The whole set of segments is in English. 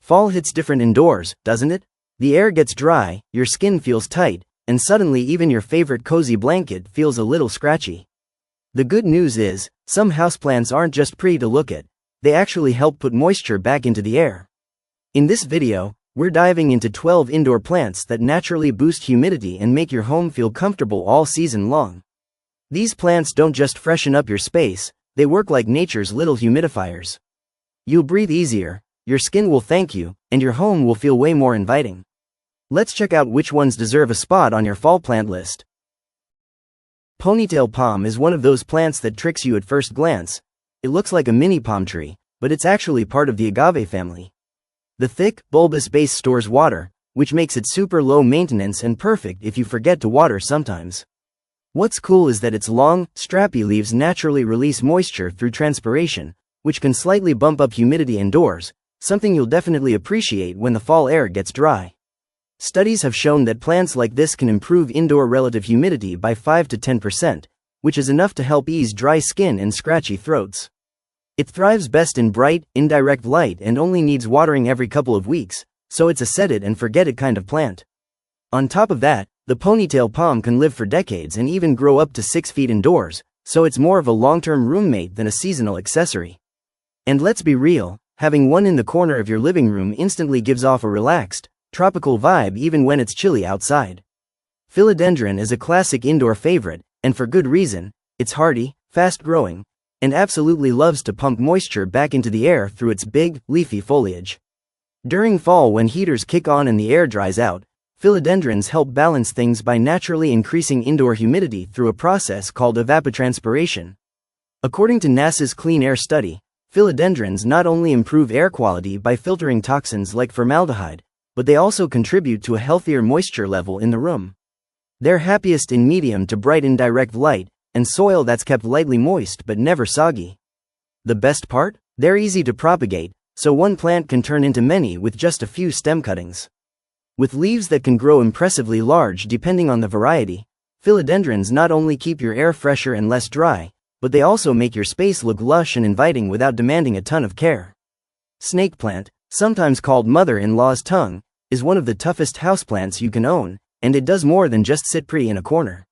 Fall hits different indoors, doesn't it? The air gets dry, your skin feels tight, and suddenly even your favorite cozy blanket feels a little scratchy. The good news is, some houseplants aren't just pretty to look at, they actually help put moisture back into the air. In this video, we're diving into 12 indoor plants that naturally boost humidity and make your home feel comfortable all season long. These plants don't just freshen up your space, they work like nature's little humidifiers. You'll breathe easier, your skin will thank you, and your home will feel way more inviting. Let's check out which ones deserve a spot on your fall plant list. Ponytail Palm is one of those plants that tricks you at first glance. It looks like a mini palm tree, but it's actually part of the agave family. The thick, bulbous base stores water, which makes it super low maintenance and perfect if you forget to water sometimes. What's cool is that its long, strappy leaves naturally release moisture through transpiration, which can slightly bump up humidity indoors, something you'll definitely appreciate when the fall air gets dry. Studies have shown that plants like this can improve indoor relative humidity by 5 to 10%, which is enough to help ease dry skin and scratchy throats. It thrives best in bright, indirect light and only needs watering every couple of weeks, so it's a set it and forget it kind of plant. On top of that, the ponytail palm can live for decades and even grow up to 6 feet indoors, so it's more of a long-term roommate than a seasonal accessory. And let's be real, having one in the corner of your living room instantly gives off a relaxed, tropical vibe even when it's chilly outside. Philodendron is a classic indoor favorite, and for good reason. It's hardy, fast-growing, and absolutely loves to pump moisture back into the air through its big, leafy foliage. During fall when heaters kick on and the air dries out, philodendrons help balance things by naturally increasing indoor humidity through a process called evapotranspiration. According to NASA's Clean Air study, philodendrons not only improve air quality by filtering toxins like formaldehyde, but they also contribute to a healthier moisture level in the room. They're happiest in medium to bright indirect light, and soil that's kept lightly moist but never soggy. The best part? They're easy to propagate, so one plant can turn into many with just a few stem cuttings. With leaves that can grow impressively large depending on the variety, philodendrons not only keep your air fresher and less dry, but they also make your space look lush and inviting without demanding a ton of care. Snake plant, sometimes called mother-in-law's tongue, is one of the toughest houseplants you can own, and it does more than just sit pretty in a corner.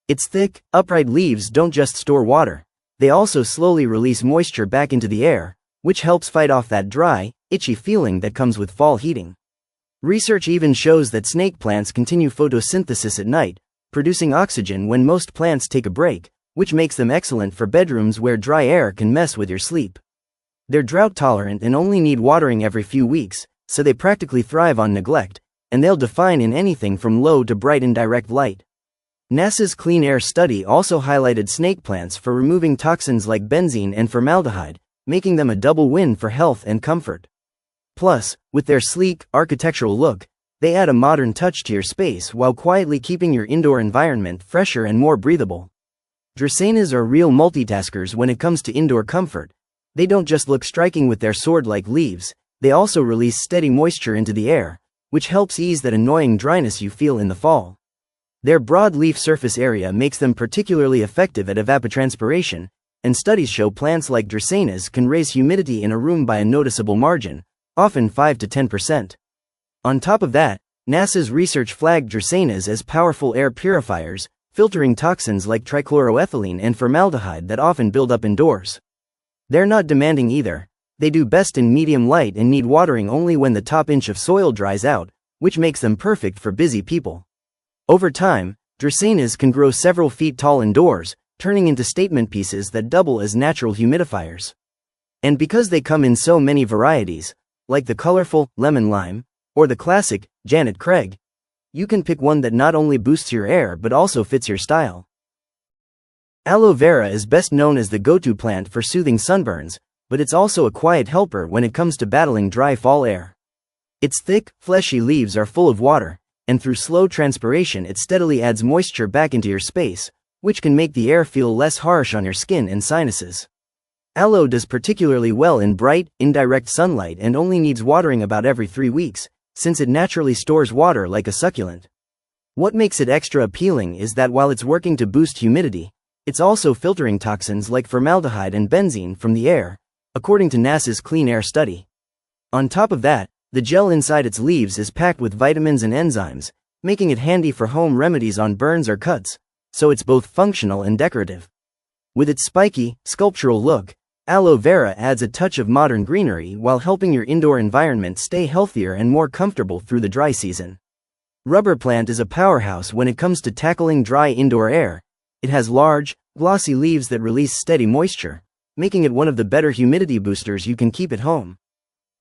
Its thick, upright leaves don't just store water, they also slowly release moisture back into the air, which helps fight off that dry, itchy feeling that comes with fall heating. Research even shows that snake plants continue photosynthesis at night, producing oxygen when most plants take a break, which makes them excellent for bedrooms where dry air can mess with your sleep. They're drought tolerant and only need watering every few weeks, so they practically thrive on neglect, and they'll define in anything from low to bright indirect light. NASA's Clean Air study also highlighted snake plants for removing toxins like benzene and formaldehyde, making them a double win for health and comfort. Plus, with their sleek, architectural look, they add a modern touch to your space while quietly keeping your indoor environment fresher and more breathable. Dracaenas are real multitaskers when it comes to indoor comfort. They don't just look striking with their sword-like leaves, they also release steady moisture into the air, which helps ease that annoying dryness you feel in the fall. Their broad leaf surface area makes them particularly effective at evapotranspiration, and studies show plants like Dracaenas can raise humidity in a room by a noticeable margin, often 5 to 10%. On top of that, NASA's research flagged Dracaenas as powerful air purifiers, filtering toxins like trichloroethylene and formaldehyde that often build up indoors. They're not demanding either. They do best in medium light and need watering only when the top inch of soil dries out, which makes them perfect for busy people. Over time, Dracaenas can grow several feet tall indoors, turning into statement pieces that double as natural humidifiers. And because they come in so many varieties, like the colorful lemon lime, or the classic Janet Craig, you can pick one that not only boosts your air but also fits your style. Aloe Vera is best known as the go-to plant for soothing sunburns, but it's also a quiet helper when it comes to battling dry fall air. Its thick, fleshy leaves are full of water, and through slow transpiration it steadily adds moisture back into your space, which can make the air feel less harsh on your skin and sinuses. Aloe does particularly well in bright, indirect sunlight and only needs watering about every 3 weeks, since it naturally stores water like a succulent. What makes it extra appealing is that while it's working to boost humidity, it's also filtering toxins like formaldehyde and benzene from the air, according to NASA's Clean Air study. On top of that, The gel inside its leaves is packed with vitamins and enzymes, making it handy for home remedies on burns or cuts, so it's both functional and decorative. With its spiky, sculptural look, aloe vera adds a touch of modern greenery while helping your indoor environment stay healthier and more comfortable through the dry season. Rubber plant is a powerhouse when it comes to tackling dry indoor air. It has large, glossy leaves that release steady moisture, making it one of the better humidity boosters you can keep at home.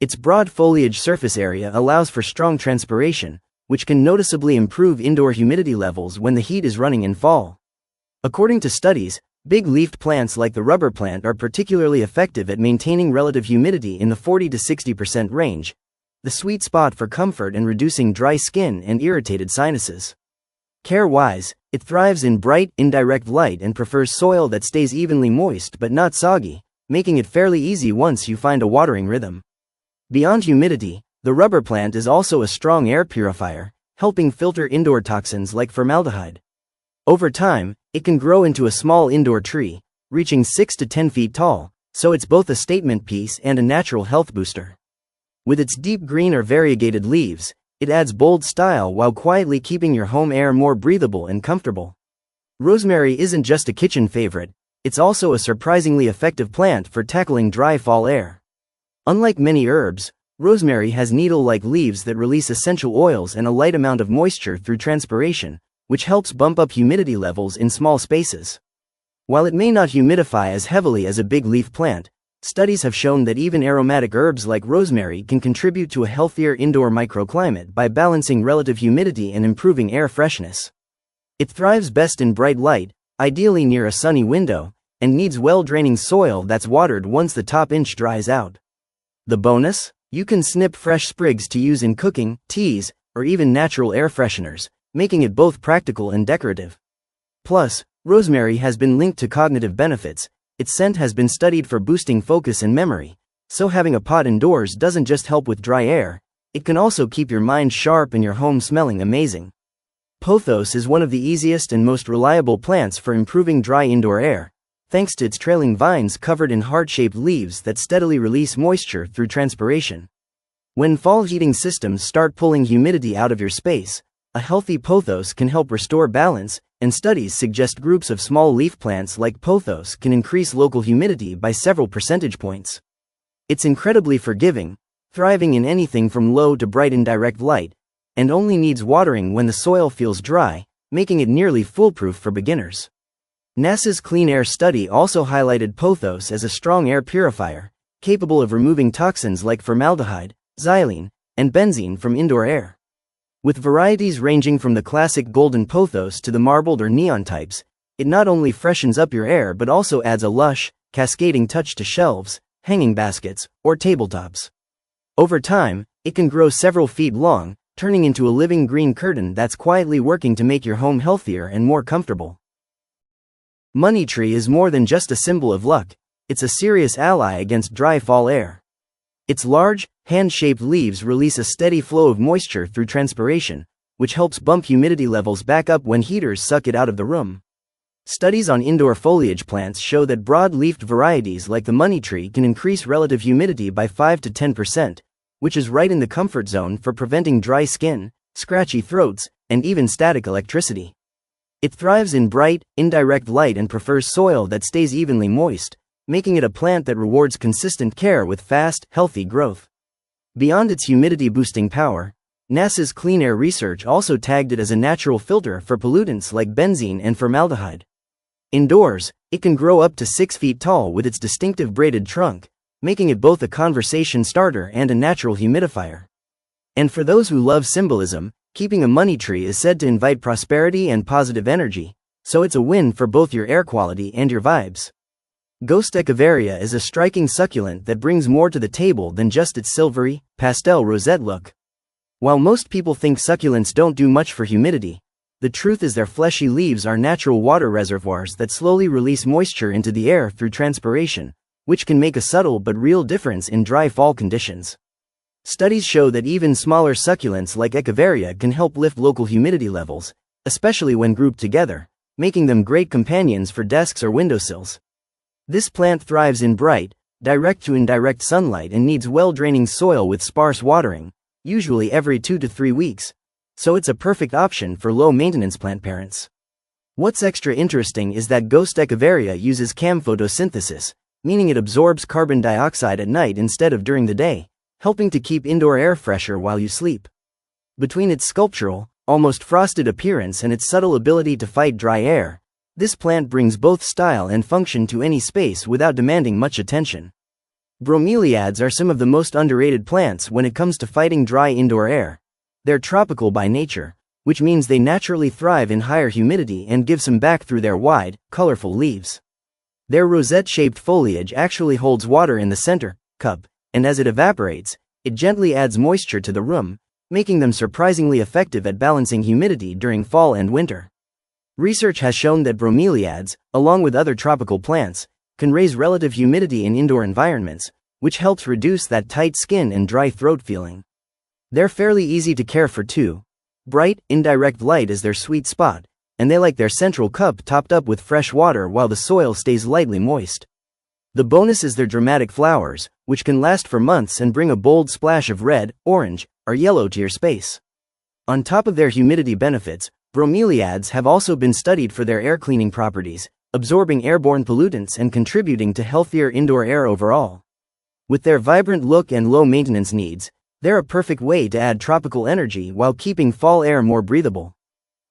Its broad foliage surface area allows for strong transpiration, which can noticeably improve indoor humidity levels when the heat is running in fall. According to studies, big-leafed plants like the rubber plant are particularly effective at maintaining relative humidity in the 40 to 60% range, the sweet spot for comfort and reducing dry skin and irritated sinuses. Care-wise, it thrives in bright, indirect light and prefers soil that stays evenly moist but not soggy, making it fairly easy once you find a watering rhythm. Beyond humidity, the rubber plant is also a strong air purifier, helping filter indoor toxins like formaldehyde. Over time, it can grow into a small indoor tree, reaching 6 to 10 feet tall, so it's both a statement piece and a natural health booster. With its deep green or variegated leaves, it adds bold style while quietly keeping your home air more breathable and comfortable. Rosemary isn't just a kitchen favorite, it's also a surprisingly effective plant for tackling dry fall air. Unlike many herbs, rosemary has needle-like leaves that release essential oils and a light amount of moisture through transpiration, which helps bump up humidity levels in small spaces. While it may not humidify as heavily as a big leaf plant, studies have shown that even aromatic herbs like rosemary can contribute to a healthier indoor microclimate by balancing relative humidity and improving air freshness. It thrives best in bright light, ideally near a sunny window, and needs well-draining soil that's watered once the top inch dries out. The bonus? You can snip fresh sprigs to use in cooking, teas, or even natural air fresheners, making it both practical and decorative. Plus, rosemary has been linked to cognitive benefits. Its scent has been studied for boosting focus and memory, so having a pot indoors doesn't just help with dry air, it can also keep your mind sharp and your home smelling amazing. Pothos is one of the easiest and most reliable plants for improving dry indoor air, thanks to its trailing vines covered in heart-shaped leaves that steadily release moisture through transpiration. When fall heating systems start pulling humidity out of your space, a healthy pothos can help restore balance, and studies suggest groups of small leaf plants like pothos can increase local humidity by several percentage points. It's incredibly forgiving, thriving in anything from low to bright indirect light, and only needs watering when the soil feels dry, making it nearly foolproof for beginners. NASA's Clean Air study also highlighted pothos as a strong air purifier, capable of removing toxins like formaldehyde, xylene, and benzene from indoor air. With varieties ranging from the classic golden pothos to the marbled or neon types, it not only freshens up your air but also adds a lush, cascading touch to shelves, hanging baskets, or tabletops. Over time, it can grow several feet long, turning into a living green curtain that's quietly working to make your home healthier and more comfortable. Money tree is more than just a symbol of luck, it's a serious ally against dry fall air. Its large, hand-shaped leaves release a steady flow of moisture through transpiration, which helps bump humidity levels back up when heaters suck it out of the room. Studies on indoor foliage plants show that broad-leafed varieties like the money tree can increase relative humidity by 5 to 10%, which is right in the comfort zone for preventing dry skin, scratchy throats, and even static electricity. It thrives in bright, indirect light and prefers soil that stays evenly moist, making it a plant that rewards consistent care with fast, healthy growth. Beyond its humidity-boosting power, NASA's Clean Air research also tagged it as a natural filter for pollutants like benzene and formaldehyde. Indoors, it can grow up to 6 feet tall with its distinctive braided trunk, making it both a conversation starter and a natural humidifier. And for those who love symbolism, keeping a money tree is said to invite prosperity and positive energy, so it's a win for both your air quality and your vibes. Ghost Echeveria is a striking succulent that brings more to the table than just its silvery, pastel rosette look. While most people think succulents don't do much for humidity, the truth is their fleshy leaves are natural water reservoirs that slowly release moisture into the air through transpiration, which can make a subtle but real difference in dry fall conditions. Studies show that even smaller succulents like Echeveria can help lift local humidity levels, especially when grouped together, making them great companions for desks or windowsills. This plant thrives in bright, direct to indirect sunlight and needs well-draining soil with sparse watering, usually every 2 to 3 weeks, so it's a perfect option for low-maintenance plant parents. What's extra interesting is that Ghost Echeveria uses CAM photosynthesis, meaning it absorbs carbon dioxide at night instead of during the day, helping to keep indoor air fresher while you sleep. Between its sculptural, almost frosted appearance and its subtle ability to fight dry air, this plant brings both style and function to any space without demanding much attention. Bromeliads are some of the most underrated plants when it comes to fighting dry indoor air. They're tropical by nature, which means they naturally thrive in higher humidity and give some back through their wide, colorful leaves. Their rosette-shaped foliage actually holds water in the center cup, and as it evaporates, it gently adds moisture to the room, making them surprisingly effective at balancing humidity during fall and winter. Research has shown that bromeliads, along with other tropical plants, can raise relative humidity in indoor environments, which helps reduce that tight skin and dry throat feeling. They're fairly easy to care for too. Bright, indirect light is their sweet spot, and they like their central cup topped up with fresh water while the soil stays lightly moist. The bonus is their dramatic flowers, which can last for months and bring a bold splash of red, orange, or yellow to your space. On top of their humidity benefits, bromeliads have also been studied for their air cleaning properties, absorbing airborne pollutants and contributing to healthier indoor air overall. With their vibrant look and low maintenance needs, they're a perfect way to add tropical energy while keeping fall air more breathable.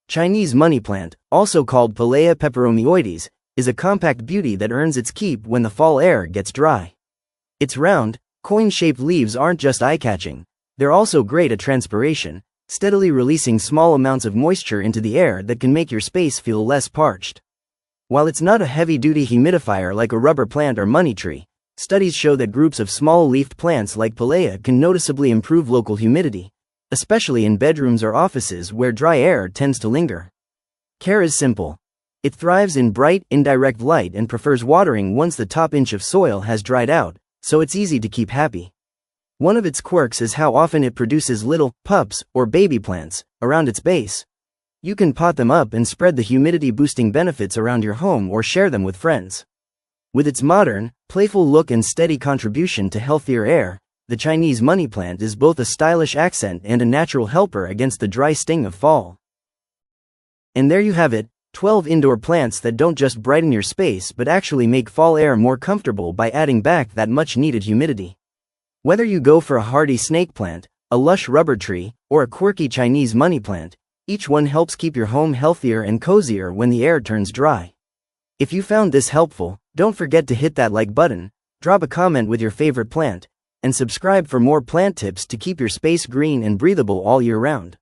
Chinese money plant, also called Pelea peperomioides, is a compact beauty that earns its keep when the fall air gets dry. Its round, coin-shaped leaves aren't just eye-catching, they're also great at transpiration, steadily releasing small amounts of moisture into the air that can make your space feel less parched. While it's not a heavy-duty humidifier like a rubber plant or money tree, studies show that groups of small-leafed plants like Pelea can noticeably improve local humidity, especially in bedrooms or offices where dry air tends to linger. Care is simple. It thrives in bright, indirect light and prefers watering once the top inch of soil has dried out, so it's easy to keep happy. One of its quirks is how often it produces little pups or baby plants around its base. You can pot them up and spread the humidity-boosting benefits around your home or share them with friends. With its modern, playful look and steady contribution to healthier air, the Chinese money plant is both a stylish accent and a natural helper against the dry sting of fall. And there you have it, 12 indoor plants that don't just brighten your space but actually make fall air more comfortable by adding back that much-needed humidity. Whether you go for a hardy snake plant, a lush rubber tree, or a quirky Chinese money plant, each one helps keep your home healthier and cozier when the air turns dry. If you found this helpful, don't forget to hit that like button, drop a comment with your favorite plant, and subscribe for more plant tips to keep your space green and breathable all year round.